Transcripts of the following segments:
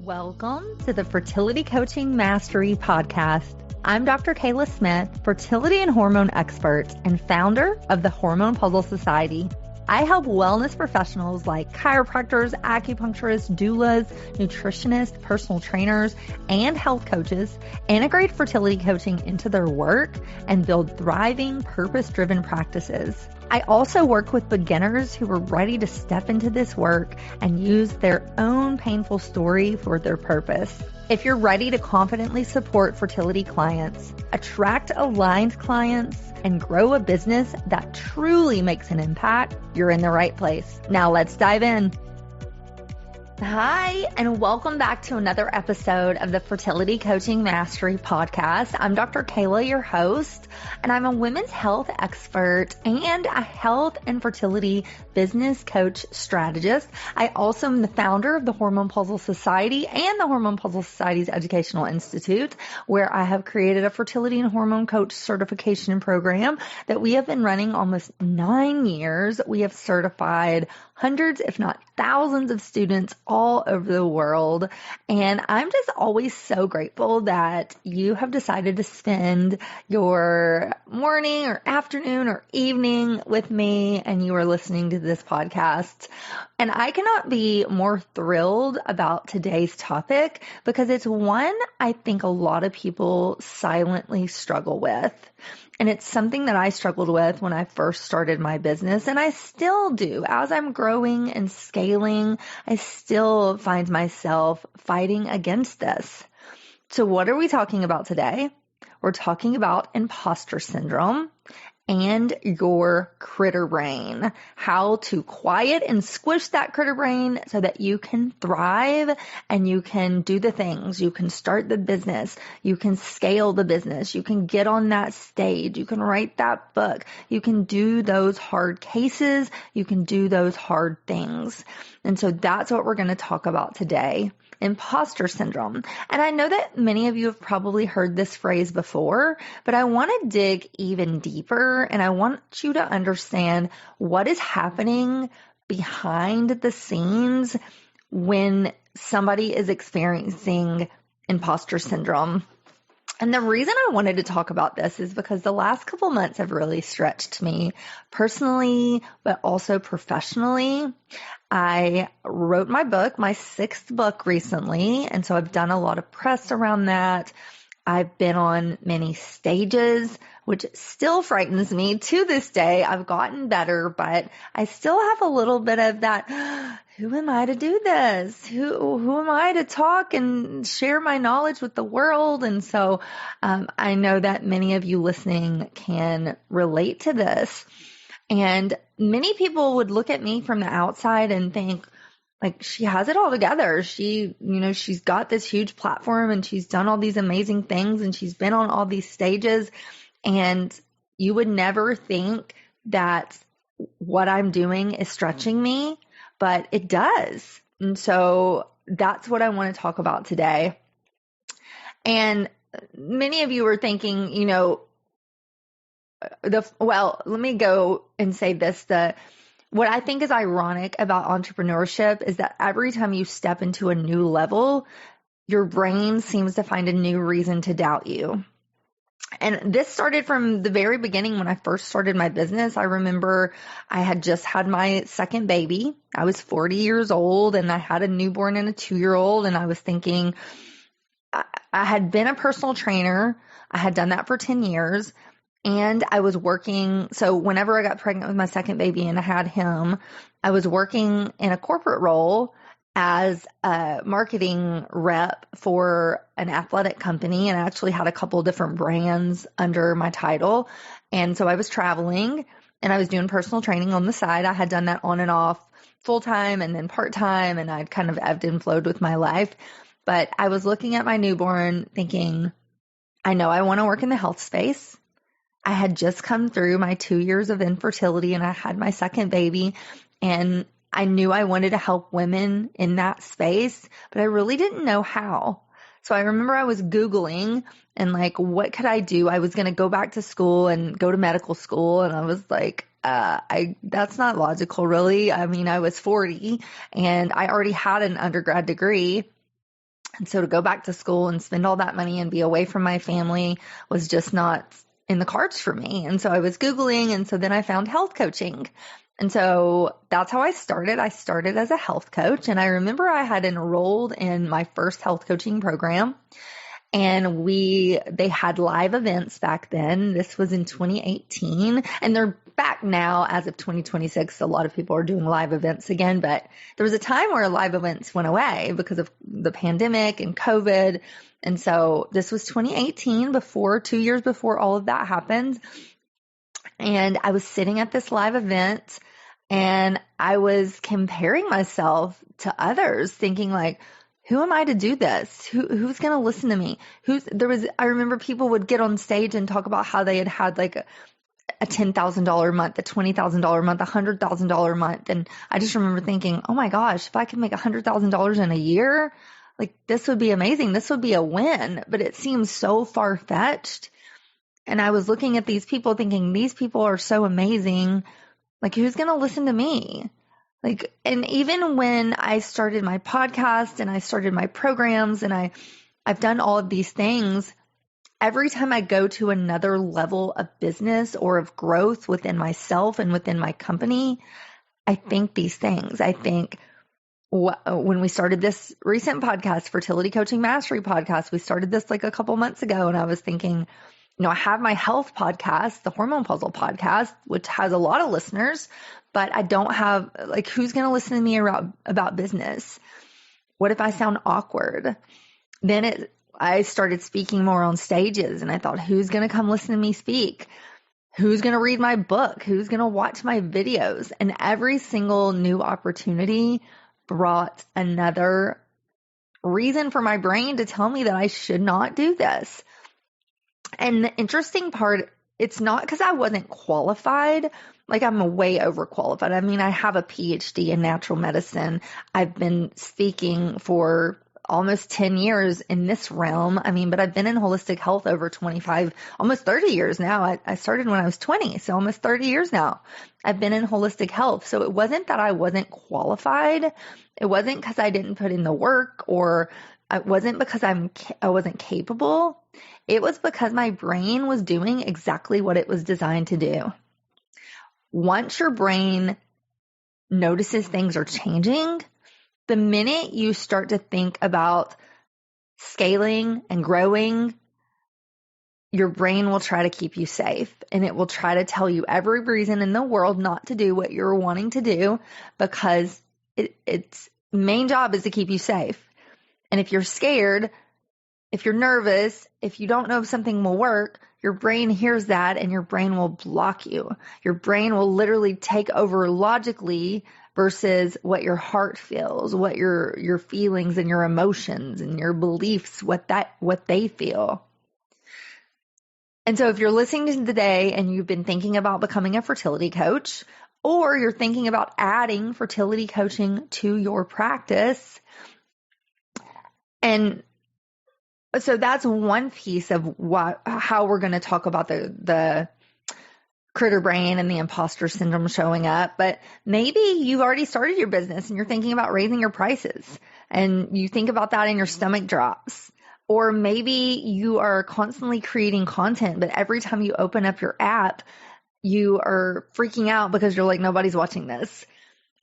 Welcome to the Fertility Coaching Mastery Podcast. I'm Dr. Kela Smith, fertility and hormone expert and founder of the Hormone Puzzle Society. I help wellness professionals like chiropractors, acupuncturists, doulas, nutritionists, personal trainers, and health coaches integrate fertility coaching into their work and build thriving, purpose-driven practices. I also work with beginners who are ready to step into this work and use their own painful story for their purpose. If you're ready to confidently support fertility clients, attract aligned clients, and grow a business that truly makes an impact, you're in the right place. Now let's dive in. Hi, and welcome back to another episode of the Fertility Coaching Mastery Podcast. I'm Dr. Kela, your host, and I'm a women's health expert and a health and fertility business coach strategist. I also am the founder of the Hormone Puzzle Society and the Hormone Puzzle Society's Educational Institute, where I have created a fertility and hormone coach certification program that we have been running almost 9 years. We have certified hundreds, if not thousands of students all over the world. And I'm just always so grateful that you have decided to spend your morning or afternoon or evening with me and you are listening to this podcast. And I cannot be more thrilled about today's topic because it's one I think a lot of people silently struggle with. And it's something that I struggled with when I first started my business, and I still do. As I'm growing and scaling, I still find myself fighting against this. So what are we talking about today? We're talking about imposter syndrome and your critter brain, how to quiet and squish that critter brain so that you can thrive and you can do the things. You can start the business. You can scale the business. You can get on that stage. You can write that book. You can do those hard cases. You can do those hard things. And so that's what we're going to talk about today. Imposter syndrome. And I know that many of you have probably heard this phrase before, but I want to dig even deeper and I want you to understand what is happening behind the scenes when somebody is experiencing imposter syndrome. And the reason I wanted to talk about this is because the last couple months have really stretched me personally, but also professionally. I wrote my book, my 6th book recently, and so I've done a lot of press around that. I've been on many stages, which still frightens me to this day. I've gotten better, but I still have a little bit of that, who am I to do this? Who am I to talk and share my knowledge with the world? And so I know that many of you listening can relate to this. And many people would look at me from the outside and think, like, she has it all together. She's got this huge platform and she's done all these amazing things and she's been on all these stages. And you would never think that what I'm doing is stretching me, but it does. And so that's what I want to talk about today. And many of you are thinking, let me go and say this. What I think is ironic about entrepreneurship is that every time you step into a new level, your brain seems to find a new reason to doubt you. And this started from the very beginning when I first started my business. I remember I had just had my second baby. I was 40 years old and I had a newborn and a 2-year-old. And I was thinking, I had been a personal trainer. I had done that for 10 years. And I was working, so whenever I got pregnant with my second baby and I had him, I was working in a corporate role as a marketing rep for an athletic company, and I actually had a couple different brands under my title. And so I was traveling and I was doing personal training on the side. I had done that on and off full-time and then part-time, and I'd kind of ebbed and flowed with my life. But I was looking at my newborn thinking, I know I want to work in the health space. I had just come through my 2 years of infertility and I had my second baby, and I knew I wanted to help women in that space, but I really didn't know how. So I remember I was Googling and like, what could I do? I was going to go back to school and go to medical school. And I was like, that's not logical, really. I mean, I was 40 and I already had an undergrad degree. And so to go back to school and spend all that money and be away from my family was just not in the cards for me. And so I was Googling, and so then I found health coaching. And so that's how I started. I started as a health coach, and I remember I had enrolled in my first health coaching program, and they had live events back then. This was in 2018, and they're back now as of 2026. A lot of people are doing live events again, but there was a time where live events went away because of the pandemic and COVID. And so this was 2018, 2 years before all of that happened. And I was sitting at this live event, and I was comparing myself to others, thinking like, who am I to do this? Who's going to listen to me? I remember people would get on stage and talk about how they had like a $10,000 month, a $20,000 month, a $100,000 month. And I just remember thinking, oh my gosh, if I could make $100,000 in a year, like this would be amazing. This would be a win, but it seems so far-fetched. And I was looking at these people thinking, these people are so amazing. Like, who's going to listen to me? Like, and even when I started my podcast and I started my programs and I've done all of these things, every time I go to another level of business or of growth within myself and within my company, I think these things. I think when we started this recent podcast, Fertility Coaching Mastery Podcast, we started this like a couple months ago, and I was thinking, I have my health podcast, the Hormone Puzzle podcast, which has a lot of listeners, but I don't have, like, who's going to listen to me about business? What if I sound awkward? Then I started speaking more on stages, and I thought, who's going to come listen to me speak? Who's going to read my book? Who's going to watch my videos? And every single new opportunity brought another reason for my brain to tell me that I should not do this. And the interesting part, it's not because I wasn't qualified. Like, I'm way overqualified. I mean, I have a PhD in natural medicine. I've been speaking for almost 10 years in this realm. I mean, but I've been in holistic health over 25, almost 30 years now. I started when I was 20, so almost 30 years now. I've been in holistic health. So it wasn't that I wasn't qualified. It wasn't because I didn't put in the work, or it wasn't because I wasn't capable. It was because my brain was doing exactly what it was designed to do. Once your brain notices things are changing, the minute you start to think about scaling and growing, your brain will try to keep you safe, and it will try to tell you every reason in the world not to do what you're wanting to do, because its main job is to keep you safe. And if you're scared, if you're nervous, if you don't know if something will work, your brain hears that and your brain will block you. Your brain will literally take over logically versus what your heart feels, what your feelings and your emotions and your beliefs, what they feel. And so if you're listening to today and you've been thinking about becoming a fertility coach, or you're thinking about adding fertility coaching to your practice, and so that's one piece of how we're going to talk about the critter brain and the imposter syndrome showing up. But maybe you've already started your business and you're thinking about raising your prices, and you think about that and your stomach drops. Or maybe you are constantly creating content, but every time you open up your app, you are freaking out because you're like, nobody's watching this.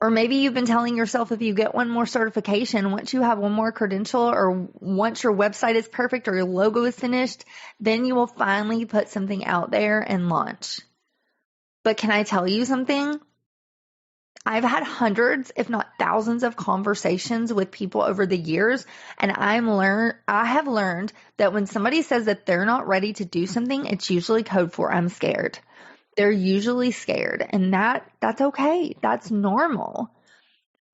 Or maybe you've been telling yourself, if you get one more certification, once you have one more credential, or once your website is perfect or your logo is finished, then you will finally put something out there and launch. But can I tell you something? I've had hundreds, if not thousands, of conversations with people over the years, and I have learned that when somebody says that they're not ready to do something, it's usually code for I'm scared. They're usually scared, and that's okay. That's normal.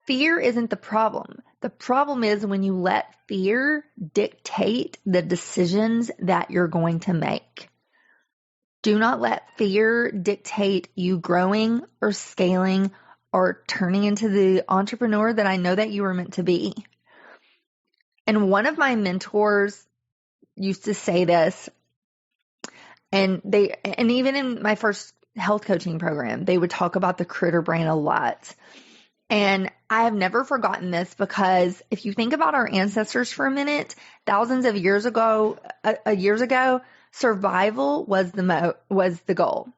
Fear isn't the problem. The problem is when you let fear dictate the decisions that you're going to make. Do not let fear dictate you growing or scaling or turning into the entrepreneur that I know that you were meant to be. And one of my mentors used to say this, and even in my first health coaching program, they would talk about the critter brain a lot. And I have never forgotten this, because if you think about our ancestors for a minute, thousands of years ago, survival was the goal.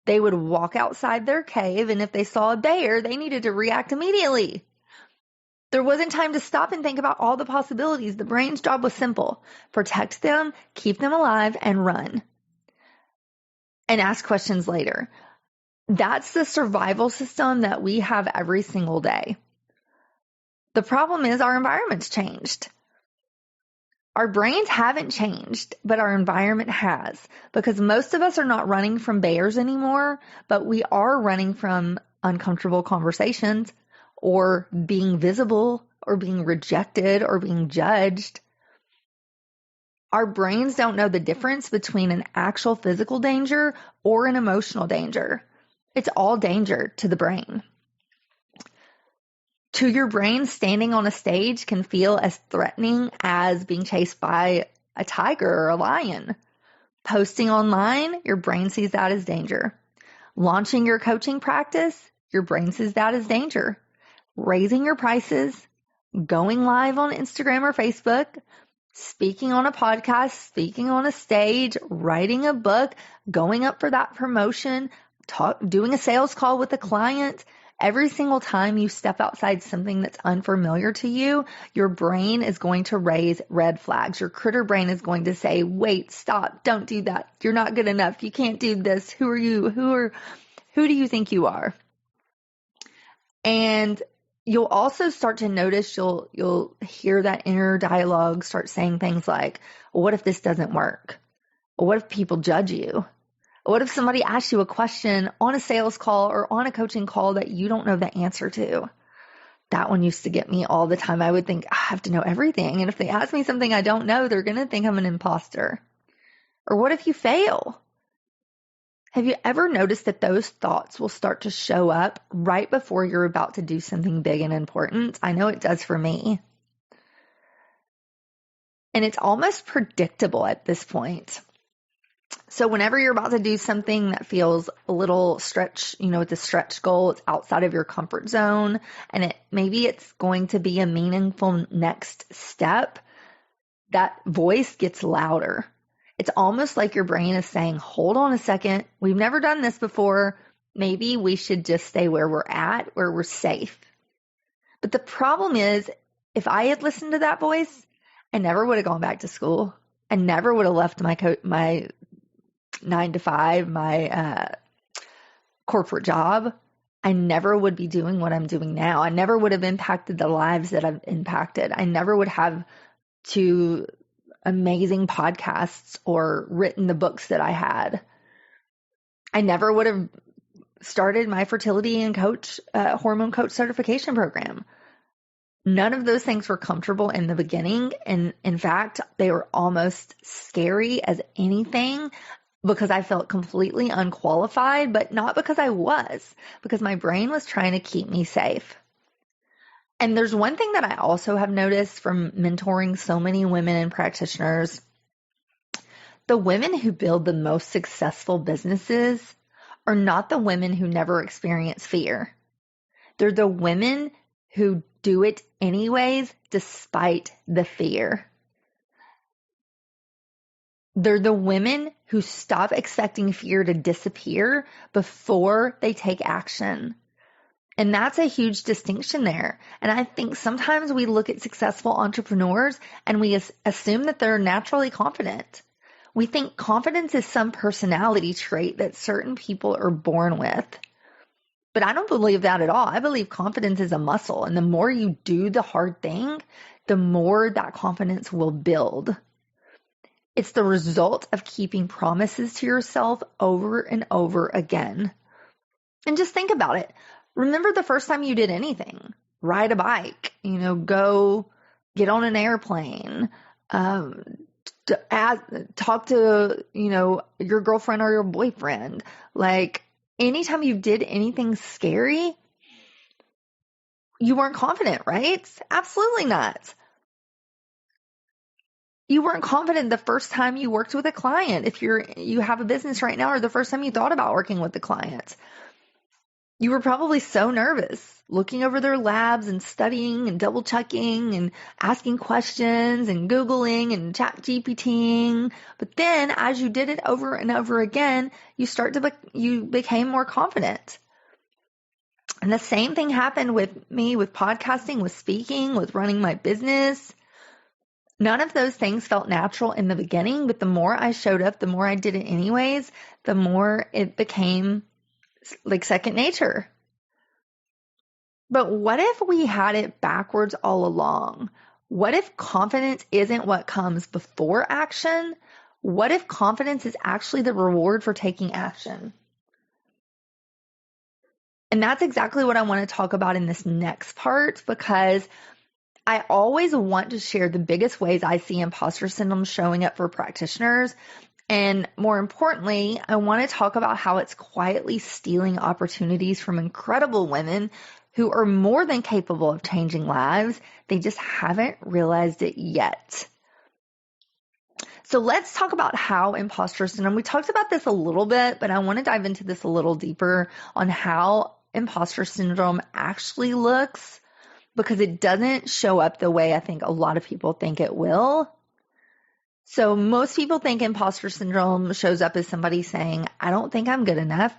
They would walk outside their cave, and if they saw a bear, they needed to react immediately. There wasn't time to stop and think about all the possibilities. The brain's job was simple: protect them, keep them alive, and run. And ask questions later. That's the survival system that we have every single day. The problem is our environment's changed. Our brains haven't changed, but our environment has, because most of us are not running from bears anymore, but we are running from uncomfortable conversations, or being visible, or being rejected, or being judged. Our brains don't know the difference between an actual physical danger or an emotional danger. It's all danger to the brain. To your brain, standing on a stage can feel as threatening as being chased by a tiger or a lion. Posting online, your brain sees that as danger. Launching your coaching practice, your brain sees that as danger. Raising your prices, going live on Instagram or Facebook, speaking on a podcast, speaking on a stage, writing a book, going up for that promotion, doing a sales call with a client. Every single time you step outside something that's unfamiliar to you, your brain is going to raise red flags. Your critter brain is going to say, wait, stop, don't do that. You're not good enough. You can't do this. Who are you? Who do you think you are? And you'll also start to notice, you'll hear that inner dialogue start saying things like, well, what if this doesn't work? What if people judge you? What if somebody asks you a question on a sales call or on a coaching call that you don't know the answer to? That one used to get me all the time. I would think, I have to know everything. And if they ask me something I don't know, they're going to think I'm an imposter. Or what if you fail? Have you ever noticed that those thoughts will start to show up right before you're about to do something big and important? I know it does for me. And it's almost predictable at this point. So whenever you're about to do something that feels a little stretch, it's a stretch goal, it's outside of your comfort zone, and maybe it's going to be a meaningful next step, that voice gets louder. It's almost like your brain is saying, hold on a second, we've never done this before. Maybe we should just stay where we're at, where we're safe. But the problem is, if I had listened to that voice, I never would have gone back to school. I never would have left my 9 to 5, my corporate job. I never would be doing what I'm doing now. I never would have impacted the lives that I've impacted. I never would have 2 amazing podcasts or written the books that I had. I never would have started my fertility and hormone coach certification program. None of those things were comfortable in the beginning. And in fact, they were almost scary as anything, because I felt completely unqualified, but not because I was, because my brain was trying to keep me safe. And there's one thing that I also have noticed from mentoring so many women and practitioners. The women who build the most successful businesses are not the women who never experience fear. They're the women who do it anyways, despite the fear. They're the women who stop expecting fear to disappear before they take action. And that's a huge distinction there. And I think sometimes we look at successful entrepreneurs and we assume that they're naturally confident. We think confidence is some personality trait that certain people are born with. But I don't believe that at all. I believe confidence is a muscle. And the more you do the hard thing, the more that confidence will build. It's the result of keeping promises to yourself over and over again. And just think about it. Remember the first time you did anything. Ride a bike, go get on an airplane, talk to, your girlfriend or your boyfriend. Like, anytime you did anything scary, you weren't confident, right? Absolutely not. You weren't confident the first time you worked with a client. If you have a business right now, or the first time you thought about working with the client. You were probably so nervous looking over their labs and studying and double checking and asking questions and Googling and chat GPTing. But then as you did it over and over again, you became more confident. And the same thing happened with me with podcasting, with speaking, with running my business. None of those things felt natural in the beginning, but the more I showed up, the more I did it anyways, the more it became like second nature. But what if we had it backwards all along? What if confidence isn't what comes before action? What if confidence is actually the reward for taking action? And that's exactly what I want to talk about in this next part, because I always want to share the biggest ways I see imposter syndrome showing up for practitioners. And more importantly, I want to talk about how it's quietly stealing opportunities from incredible women who are more than capable of changing lives. They just haven't realized it yet. So let's talk about how imposter syndrome, we talked about this a little bit, but I want to dive into this a little deeper on how imposter syndrome actually looks, because it doesn't show up the way I think a lot of people think it will. So most people think imposter syndrome shows up as somebody saying, I don't think I'm good enough.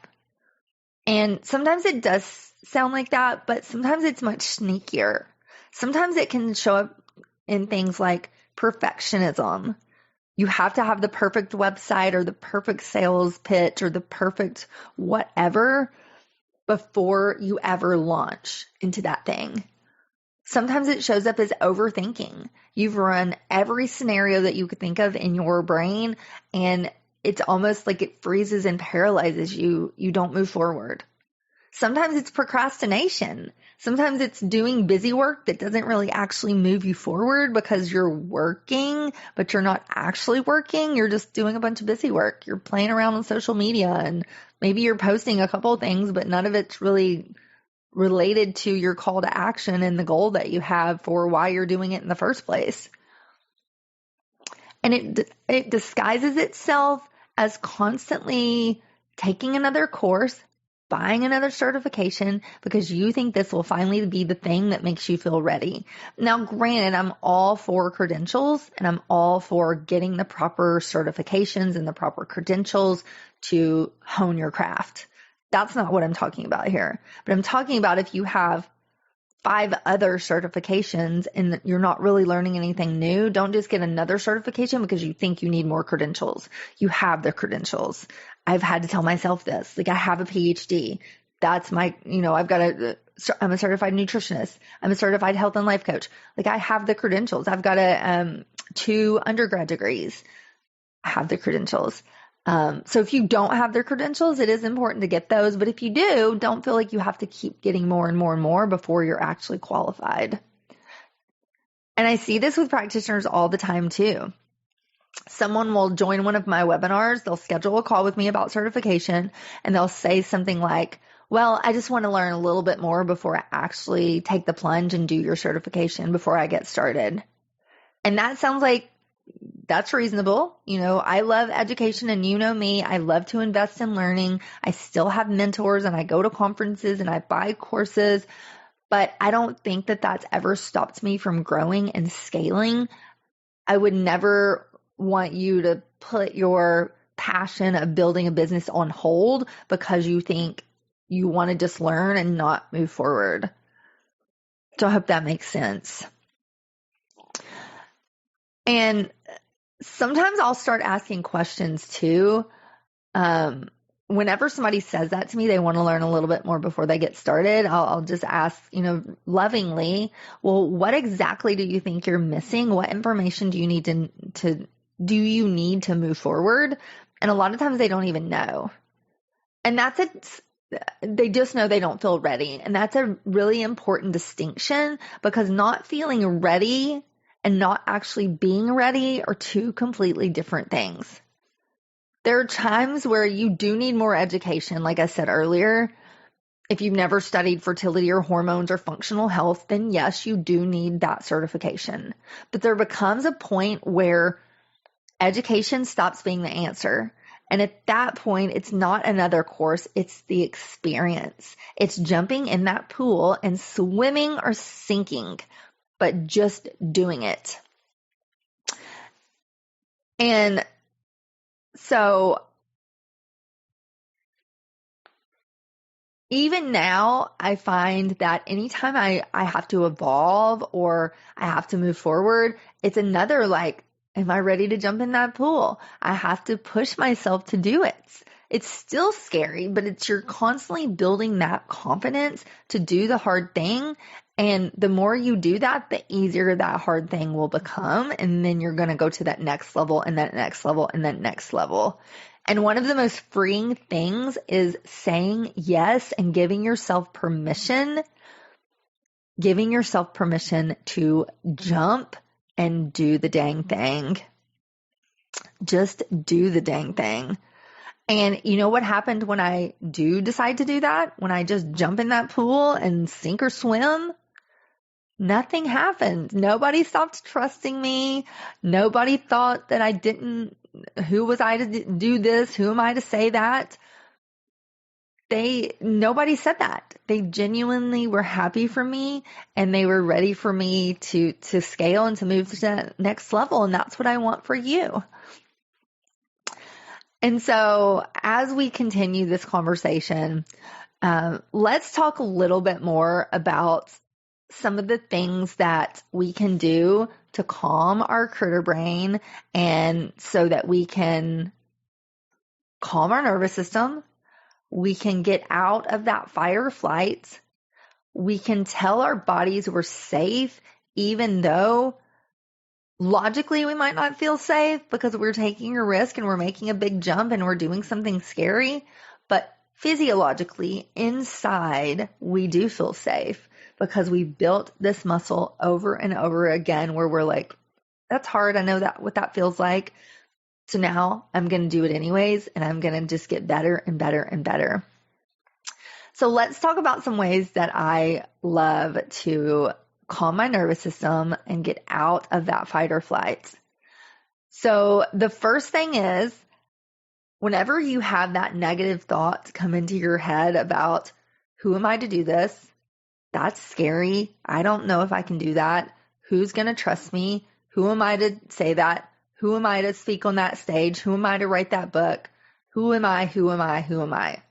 And sometimes it does sound like that, but sometimes it's much sneakier. Sometimes it can show up in things like perfectionism. You have to have the perfect website or the perfect sales pitch or the perfect whatever before you ever launch into that thing. Sometimes it shows up as overthinking. You've run every scenario that you could think of in your brain, and it's almost like it freezes and paralyzes you. You don't move forward. Sometimes it's procrastination. Sometimes it's doing busy work that doesn't really actually move you forward because you're working, but you're not actually working. You're just doing a bunch of busy work. You're playing around on social media, and maybe you're posting a couple of things, but none of it's really related to your call to action and the goal that you have for why you're doing it in the first place. And it disguises itself as constantly taking another course, buying another certification, because you think this will finally be the thing that makes you feel ready. Now, granted, I'm all for credentials and I'm all for getting the proper certifications and the proper credentials to hone your craft. That's not what I'm talking about here. But I'm talking about if you have 5 other certifications and you're not really learning anything new, don't just get another certification because you think you need more credentials. You have the credentials. I've had to tell myself this. Like, I have a PhD. That's my, I'm a certified nutritionist. I'm a certified health and life coach. Like, I have the credentials. I've got 2 undergrad degrees. I have the credentials. So if you don't have their credentials, it is important to get those. But if you do, don't feel like you have to keep getting more and more and more before you're actually qualified. And I see this with practitioners all the time too. Someone will join one of my webinars. They'll schedule a call with me about certification, and they'll say something like, well, I just want to learn a little bit more before I actually take the plunge and do your certification before I get started. And that sounds like that's reasonable. I love education, and you know me, I love to invest in learning. I still have mentors, and I go to conferences and I buy courses, but I don't think that that's ever stopped me from growing and scaling. I would never want you to put your passion of building a business on hold because you think you want to just learn and not move forward. So I hope that makes sense. And sometimes I'll start asking questions too. Whenever somebody says that to me, they want to learn a little bit more before they get started. I'll just ask, lovingly, well, what exactly do you think you're missing? What information do you need to move forward? And a lot of times they don't even know. And they just know they don't feel ready. And that's a really important distinction, because not feeling ready and not actually being ready are 2 completely different things. There are times where you do need more education. Like I said earlier, if you've never studied fertility or hormones or functional health, then yes, you do need that certification. But there becomes a point where education stops being the answer. And at that point, it's not another course, it's the experience. It's jumping in that pool and swimming or sinking, but just doing it. And so even now, I find that anytime I have to evolve or I have to move forward, it's another like, am I ready to jump in that pool? I have to push myself to do it. It's still scary, but you're constantly building that confidence to do the hard thing. And the more you do that, the easier that hard thing will become. And then you're going to go to that next level and that next level and that next level. And one of the most freeing things is saying yes and giving yourself permission to jump and do the dang thing. Just do the dang thing. And you know what happened when I do decide to do that? When I just jump in that pool and sink or swim? Nothing happened. Nobody stopped trusting me. Nobody thought that I didn't. Who was I to do this? Who am I to say that? Nobody said that. They genuinely were happy for me and they were ready for me to scale and to move to the next level. And that's what I want for you. And so as we continue this conversation, let's talk a little bit more about some of the things that we can do to calm our critter brain and so that we can calm our nervous system. We can get out of that fight or flight. We can tell our bodies we're safe, even though logically we might not feel safe because we're taking a risk and we're making a big jump and we're doing something scary. But physiologically, inside, we do feel safe because we built this muscle over and over again where we're like, that's hard. I know what that feels like. So now I'm going to do it anyways, and I'm going to just get better and better and better. So let's talk about some ways that I love to calm my nervous system and get out of that fight or flight. So the first thing is, whenever you have that negative thought come into your head about, who am I to do this? That's scary. I don't know if I can do that. Who's going to trust me? Who am I to say that? Who am I to speak on that stage? Who am I to write that book? Who am I? Who am I? Who am I?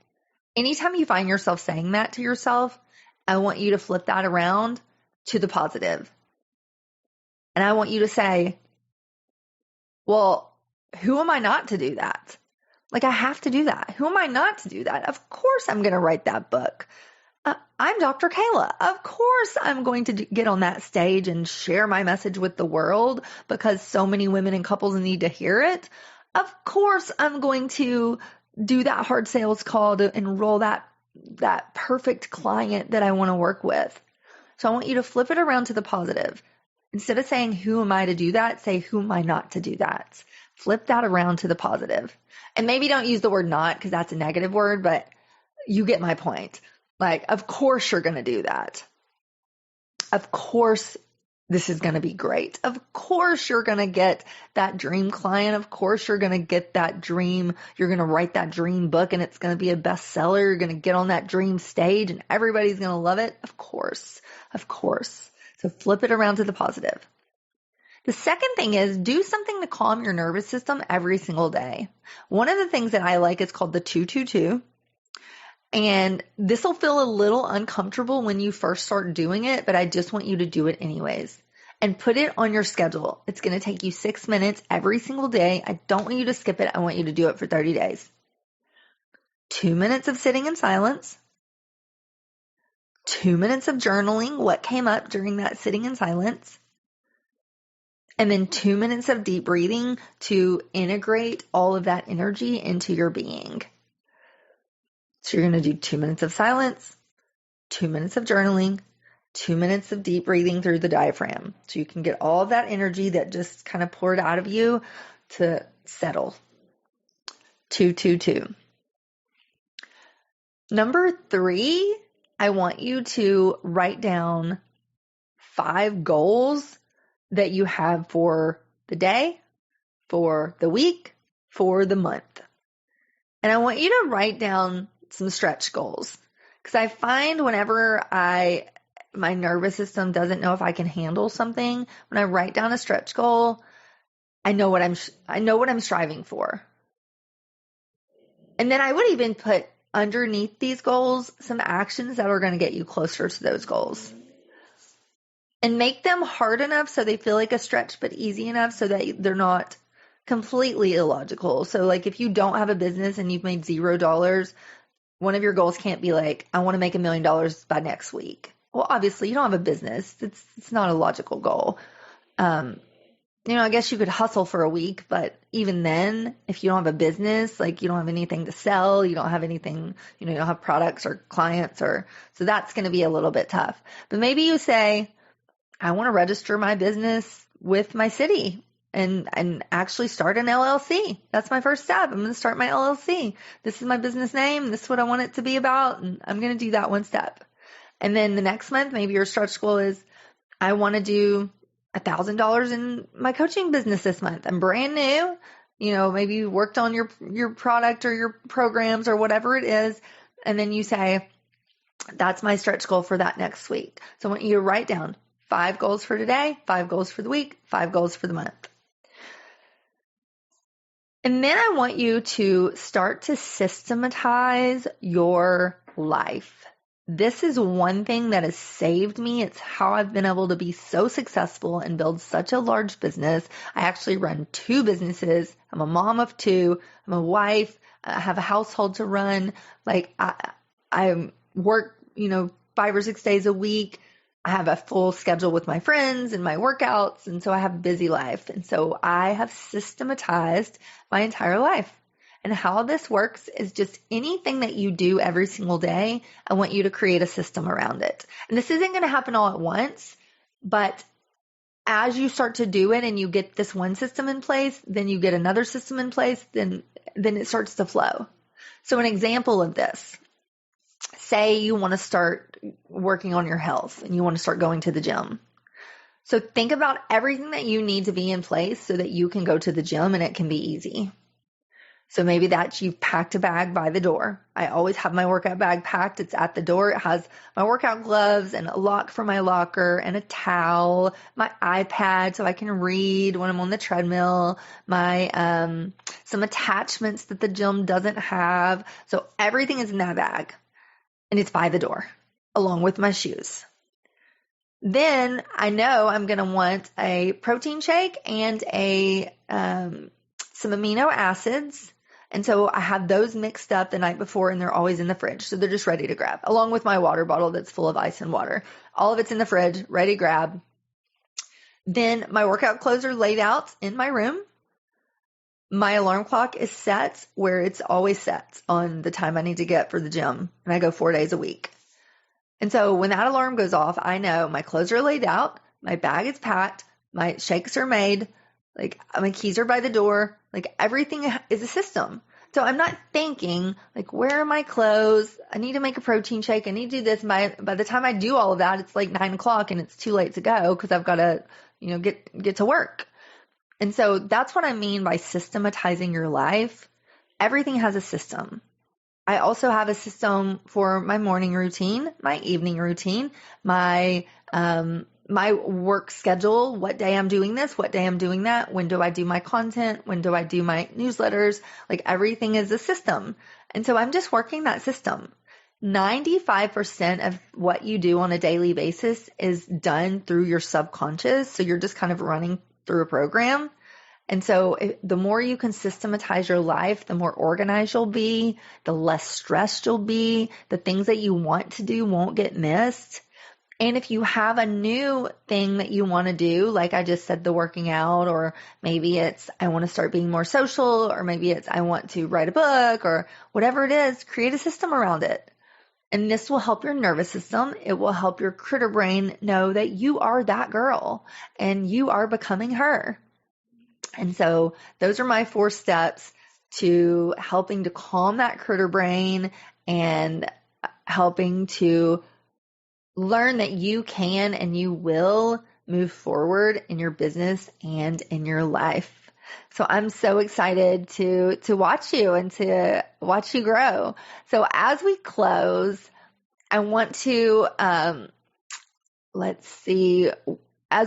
Anytime you find yourself saying that to yourself, I want you to flip that around to the positive. And I want you to say, well, who am I not to do that? Like, I have to do that. Who am I not to do that? Of course I'm going to write that book. I'm Dr. Kela. Of course I'm going to get on that stage and share my message with the world because so many women and couples need to hear it. Of course I'm going to do that hard sales call to enroll that perfect client that I want to work with. So I want you to flip it around to the positive. Instead of saying, who am I to do that? Say, who am I not to do that? Flip that around to the positive. And maybe don't use the word not because that's a negative word, but you get my point. Like, of course you're going to do that. Of course this is going to be great. Of course you're going to get that dream client. Of course you're going to get that dream. You're going to write that dream book and it's going to be a bestseller. You're going to get on that dream stage and everybody's going to love it. Of course. Of course. So flip it around to the positive. The second thing is do something to calm your nervous system every single day. One of the things that I like is called the 222. And this will feel a little uncomfortable when you first start doing it, but I just want you to do it anyways. And put it on your schedule. It's going to take you 6 minutes every single day. I don't want you to skip it. I want you to do it for 30 days. 2 minutes of sitting in silence. 2 minutes of journaling what came up during that sitting in silence. And then 2 minutes of deep breathing to integrate all of that energy into your being. So you're going to do 2 minutes of silence, 2 minutes of journaling, 2 minutes of deep breathing through the diaphragm. So you can get all of that energy that just kind of poured out of you to settle. 222. Number 3, I want you to write down 5 goals that you have for the day, for the week, for the month. And I want you to write down some stretch goals, because I find whenever my nervous system doesn't know if I can handle something, when I write down a stretch goal, I know what I'm striving for. And then I would even put underneath these goals some actions that are going to get you closer to those goals. And make them hard enough so they feel like a stretch, but easy enough so that they're not completely illogical. So like if you don't have a business and you've made $0, one of your goals can't be like, I want to make $1 million by next week. Well, obviously you don't have a business. It's not a logical goal. I guess you could hustle for a week, but even then, if you don't have a business, like you don't have anything to sell, you don't have anything, you don't have products or clients so that's going to be a little bit tough. But maybe you say, I want to register my business with my city and actually start an LLC. That's my first step. I'm going to start my LLC. This is my business name. This is what I want it to be about. And I'm going to do that one step. And then the next month, maybe your stretch goal is, I want to do $1,000 in my coaching business this month. I'm brand new. Maybe you worked on your product or your programs or whatever it is. And then you say, that's my stretch goal for that next week. So I want you to write down 5 goals for today, 5 goals for the week, 5 goals for the month. And then I want you to start to systematize your life. This is one thing that has saved me. It's how I've been able to be so successful and build such a large business. I actually run 2 businesses. I'm a mom of 2. I'm a wife. I have a household to run. Like I work, 5 or 6 days a week. I have a full schedule with my friends and my workouts. And so I have a busy life. And so I have systematized my entire life. And how this works is just anything that you do every single day, I want you to create a system around it. And this isn't going to happen all at once, but as you start to do it and you get this one system in place, then you get another system in place, then it starts to flow. So an example of this, say you want to start working on your health and you want to start going to the gym. So think about everything that you need to be in place so that you can go to the gym and it can be easy. So maybe that you've packed a bag by the door. I always have my workout bag packed. It's at the door. It has my workout gloves and a lock for my locker and a towel, my iPad so I can read when I'm on the treadmill, my some attachments that the gym doesn't have. So everything is in that bag and it's by the door along with my shoes. Then I know I'm going to want a protein shake and some amino acids. And so I have those mixed up the night before and they're always in the fridge. So they're just ready to grab, along with my water bottle that's full of ice and water. All of it's in the fridge, ready to grab. Then my workout clothes are laid out in my room. My alarm clock is set where it's always set on the time I need to get for the gym. And I go 4 days a week. And so when that alarm goes off, I know my clothes are laid out, my bag is packed, my shakes are made, like my keys are by the door, like everything is a system. So I'm not thinking like, where are my clothes? I need to make a protein shake. I need to do this. By the time I do all of that, it's like 9 o'clock and it's too late to go because I've got to, get to work. And so that's what I mean by systematizing your life. Everything has a system. I also have a system for my morning routine, my evening routine, my work schedule, what day I'm doing this, what day I'm doing that, when do I do my content, when do I do my newsletters, like everything is a system. And so I'm just working that system. 95% of what you do on a daily basis is done through your subconscious. So you're just kind of running through a program. And so the more you can systematize your life, the more organized you'll be, the less stressed you'll be, the things that you want to do won't get missed. And if you have a new thing that you want to do, like I just said, the working out, or maybe it's I want to start being more social, or maybe it's I want to write a book, or whatever it is, create a system around it. And this will help your nervous system. It will help your critter brain know that you are that girl and you are becoming her. And so those are my 4 steps to helping to calm that critter brain and helping to learn that you can and you will move forward in your business and in your life. So I'm so excited to watch you and to watch you grow. So as we close, I want to, as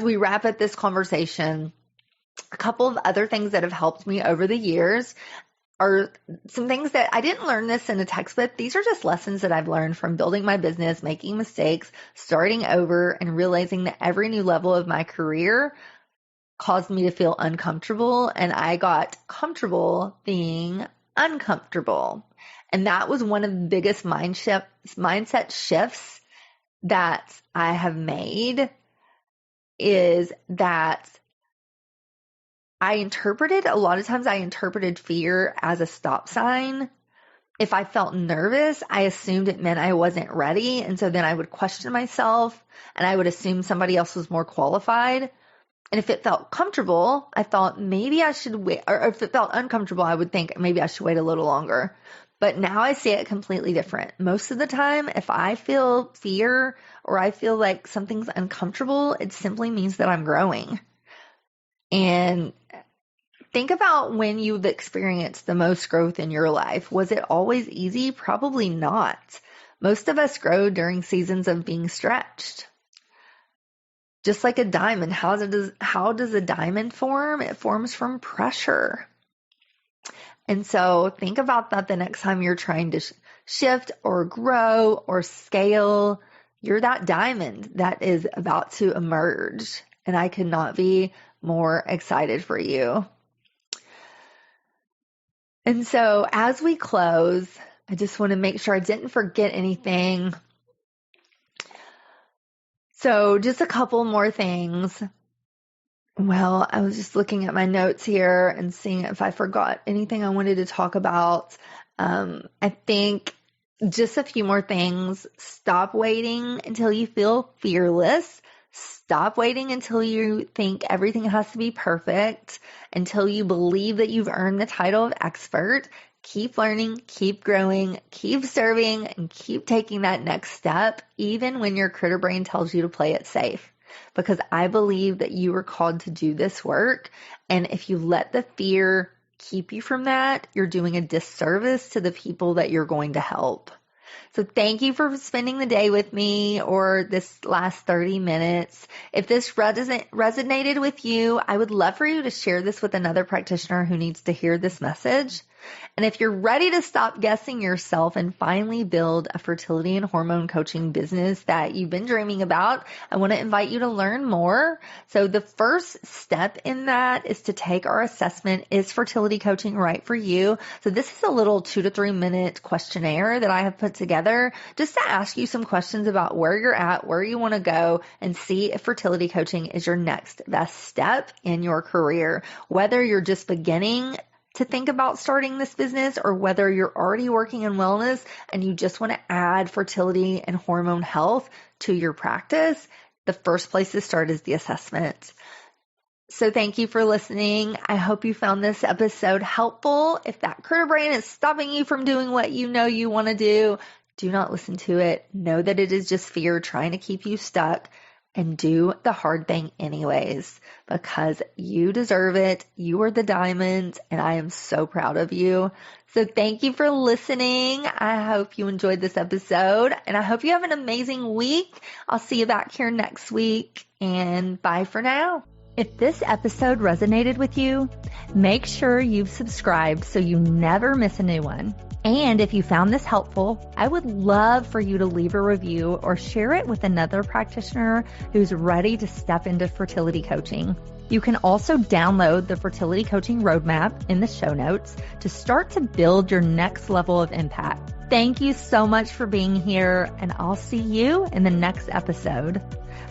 we wrap up this conversation, a couple of other things that have helped me over the years are some things that I didn't learn this in a textbook. These are just lessons that I've learned from building my business, making mistakes, starting over, and realizing that every new level of my career caused me to feel uncomfortable, and I got comfortable being uncomfortable. And that was one of the biggest mindset shifts that I have made, is that I interpreted fear as a stop sign. If I felt nervous, I assumed it meant I wasn't ready. And so then I would question myself and I would assume somebody else was more qualified. And if it felt comfortable, I thought maybe I should wait. Or if it felt uncomfortable, I would think maybe I should wait a little longer. But now I see it completely different. Most of the time, if I feel fear or I feel like something's uncomfortable, it simply means that I'm growing. And think about when you've experienced the most growth in your life. Was it always easy? Probably not. Most of us grow during seasons of being stretched. Just like a diamond, how does a diamond form? It forms from pressure. And so think about that the next time you're trying to shift or grow or scale. You're that diamond that is about to emerge. And I could not be more excited for you. And so as we close, I just want to make sure I didn't forget anything. So just a couple more things. Well, I was just looking at my notes here and seeing if I forgot anything I wanted to talk about. I think just a few more things. Stop waiting until you feel fearless. Stop waiting until you think everything has to be perfect, until you believe that you've earned the title of expert. Keep learning, keep growing, keep serving, and keep taking that next step, even when your critter brain tells you to play it safe. Because I believe that you are called to do this work. And if you let the fear keep you from that, you're doing a disservice to the people that you're going to help. So thank you for spending the day with me, or this last 30 minutes. If this resonated with you, I would love for you to share this with another practitioner who needs to hear this message. And if you're ready to stop guessing yourself and finally build a fertility and hormone coaching business that you've been dreaming about, I want to invite you to learn more. So the first step in that is to take our assessment. Is fertility coaching right for you? So this is a little 2 to 3 minute questionnaire that I have put together just to ask you some questions about where you're at, where you want to go, and see if fertility coaching is your next best step in your career. Whether you're just beginning to think about starting this business, or whether you're already working in wellness and you just want to add fertility and hormone health to your practice, the first place to start is the assessment. So thank you for listening. I hope you found this episode helpful. If that critter brain is stopping you from doing what you know you want to do not listen to it. Know that it is just fear trying to keep you stuck. And do the hard thing anyways, because you deserve it. You are the diamond, and I am so proud of you. So thank you for listening. I hope you enjoyed this episode, and I hope you have an amazing week. I'll see you back here next week, and bye for now. If this episode resonated with you, make sure you've subscribed so you never miss a new one. And if you found this helpful, I would love for you to leave a review or share it with another practitioner who's ready to step into fertility coaching. You can also download the Fertility Coaching Roadmap in the show notes to start to build your next level of impact. Thank you so much for being here, and I'll see you in the next episode.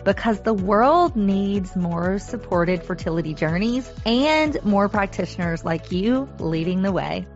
Because the world needs more supported fertility journeys and more practitioners like you leading the way.